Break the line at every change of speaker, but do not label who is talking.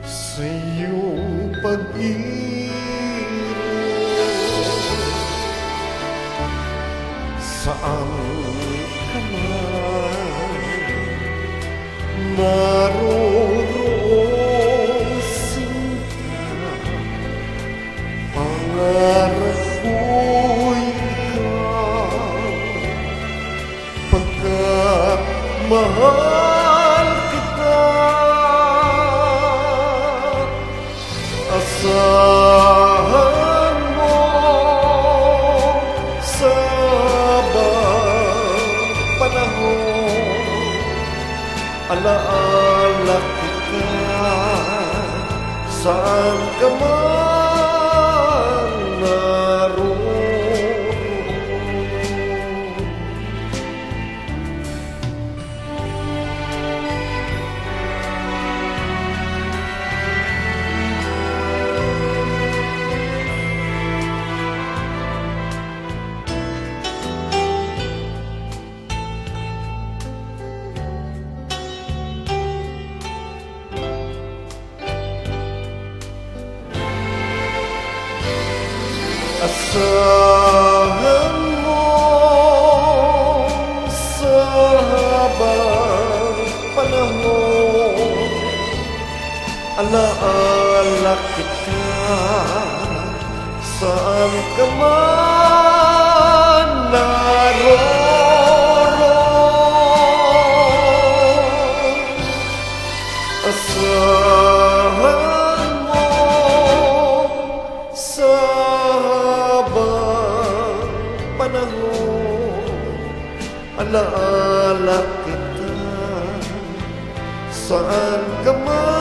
sa iyong pag-ibig. Saan ka man naroon, sinta, pangarap ko'y ikaw, pagkat mahal kita. Asahan mo sa bawat panahon, alaala kita saan ka man naroon. Asahan mo sa habang panahon, alaala kita saan ka man naroon. Asahan mo sa panahon, alaala kita saan ka man